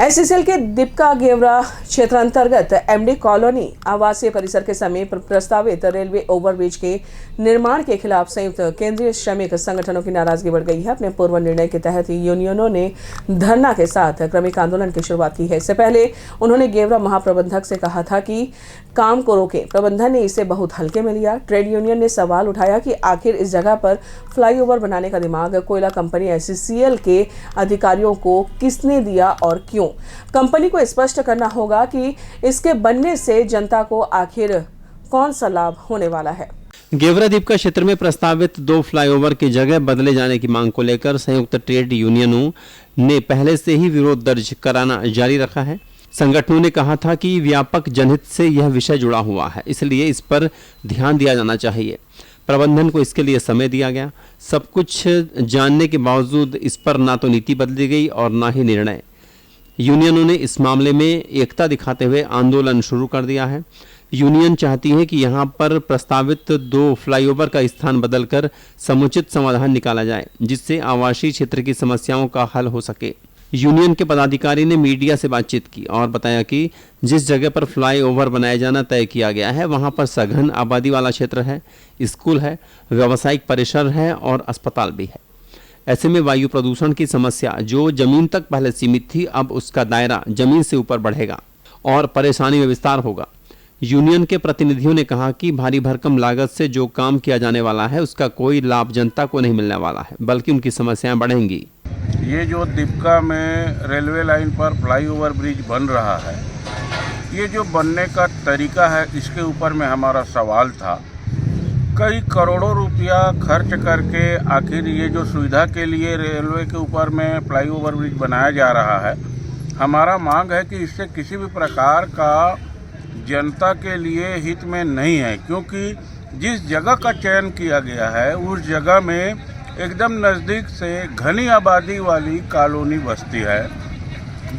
SCCL के दीपका गेवरा क्षेत्र अंतर्गत एमडी कॉलोनी आवासीय परिसर के समीप प्रस्तावित रेलवे ओवरब्रिज के निर्माण के खिलाफ संयुक्त केंद्रीय श्रमिक संगठनों की नाराजगी बढ़ गई है। अपने पूर्व निर्णय के तहत यूनियनों ने धरना के साथ क्रमिक आंदोलन की शुरुआत की है। इससे पहले उन्होंने गेवरा महाप्रबंधक से कहा था कि काम को रोके। प्रबंधन ने इसे बहुत हल्के में लिया। ट्रेड यूनियन ने सवाल उठाया कि आखिर इस जगह पर फ्लाईओवर बनाने का दिमाग कोयला कंपनी एससीसीएल के अधिकारियों को किसने दिया और क्यों। कंपनी को स्पष्ट करना होगा कि इसके बनने से जनता को आखिर कौन सा लाभ होने वाला है। गेवरा दीपका क्षेत्र में प्रस्तावित 2 फ्लाईओवर की जगह बदले जाने की मांग को लेकर संयुक्त ट्रेड यूनियनों ने पहले से ही विरोध दर्ज कराना जारी रखा है। संगठनों ने कहा था कि व्यापक जनहित से यह विषय जुड़ा हुआ है, इसलिए इस पर ध्यान दिया जाना चाहिए। प्रबंधन को इसके लिए समय दिया गया। सब कुछ जानने के बावजूद इस पर ना तो नीति बदली गई और ना ही निर्णय। यूनियनों ने इस मामले में एकता दिखाते हुए आंदोलन शुरू कर दिया है। यूनियन चाहती है कि यहां पर प्रस्तावित 2 फ्लाईओवर का स्थान बदलकर समुचित समाधान निकाला जाए, जिससे आवासीय क्षेत्र की समस्याओं का हल हो सके। यूनियन के पदाधिकारी ने मीडिया से बातचीत की और बताया कि जिस जगह पर फ्लाईओवर बनाया जाना तय किया गया है वहां पर सघन आबादी वाला क्षेत्र है, स्कूल है, व्यावसायिक परिसर है और अस्पताल भी है। ऐसे में वायु प्रदूषण की समस्या जो जमीन तक पहले सीमित थी, अब उसका दायरा जमीन से ऊपर बढ़ेगा और परेशानी में विस्तार होगा। यूनियन के प्रतिनिधियों ने कहा कि भारी भरकम लागत से जो काम किया जाने वाला है उसका कोई लाभ जनता को नहीं मिलने वाला है, बल्कि उनकी समस्याएं बढ़ेंगी। ये जो दीपका में रेलवे लाइन पर फ्लाईओवर ब्रिज बन रहा है, ये जो बनने का तरीका है, इसके ऊपर में हमारा सवाल था। कई करोड़ों रुपया खर्च करके आखिर ये जो सुविधा के लिए रेलवे के ऊपर में फ्लाईओवर ब्रिज बनाया जा रहा है, हमारा मांग है कि इससे किसी भी प्रकार का जनता के लिए हित में नहीं है, क्योंकि जिस जगह का चयन किया गया है उस जगह में एकदम नज़दीक से घनी आबादी वाली कॉलोनी बस्ती है।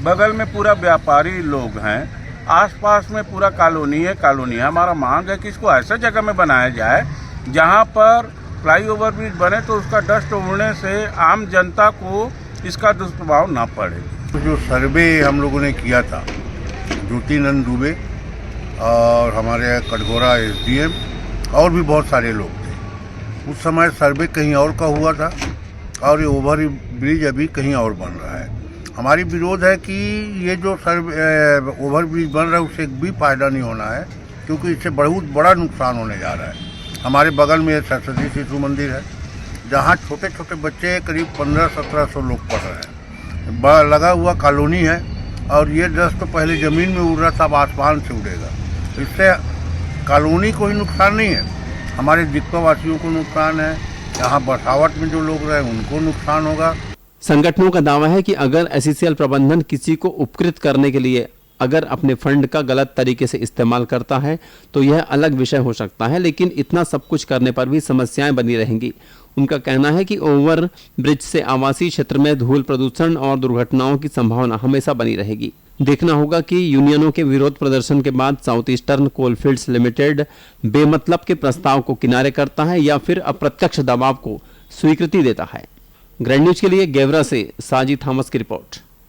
बगल में पूरा व्यापारी लोग हैं, आसपास में पूरा कॉलोनी है। हमारा मांग है कि इसको ऐसा जगह में बनाया जाए जहां पर फ्लाईओवर ब्रिज बने तो उसका डस्ट उड़ने से आम जनता को इसका दुष्प्रभाव ना पड़े। जो सर्वे हम लोगों ने किया था, ज्योतिनंद दुबे और हमारे कटघोरा एसडीएम और भी बहुत सारे लोग थे, उस समय सर्वे कहीं और का हुआ था और ये ओवर ब्रिज अभी कहीं और बन रहा है। हमारी विरोध है कि ये जो ओवर ब्रिज बन रहा है उससे एक भी फायदा नहीं होना है, क्योंकि इससे बहुत बड़ा नुकसान होने जा रहा है। हमारे बगल में सरस्वती शिशु मंदिर है, जहाँ छोटे छोटे बच्चे करीब 1500-1700 लोग पढ़ रहे हैं। बड़ा लगा हुआ कॉलोनी है और ये डस्ट तो पहले ज़मीन में उड़ रहा था, अब आसमान से उड़ेगा। इससे कॉलोनी को ही नुकसान नहीं है, हमारे दीपका वासियों को नुकसान है, यहाँ बसावट में जो लोग रहे उनको नुकसान होगा। संगठनों का दावा है कि अगर एससीसीएल प्रबंधन किसी को उपकृत करने के लिए अगर अपने फंड का गलत तरीके से इस्तेमाल करता है तो यह अलग विषय हो सकता है, लेकिन इतना सब कुछ करने पर भी समस्याएं बनी रहेंगी। उनका कहना है कि ओवर ब्रिज से आवासीय क्षेत्र में धूल प्रदूषण और दुर्घटनाओं की संभावना हमेशा बनी रहेगी। देखना होगा कि यूनियनों के विरोध प्रदर्शन के बाद साउथ ईस्टर्न कोलफील्ड्स लिमिटेड बेमतलब के प्रस्ताव को किनारे करता है या फिर अप्रत्यक्ष दबाव को स्वीकृति देता है। ग्रैंड न्यूज के लिए गेवरा से साजी थॉमस की रिपोर्ट।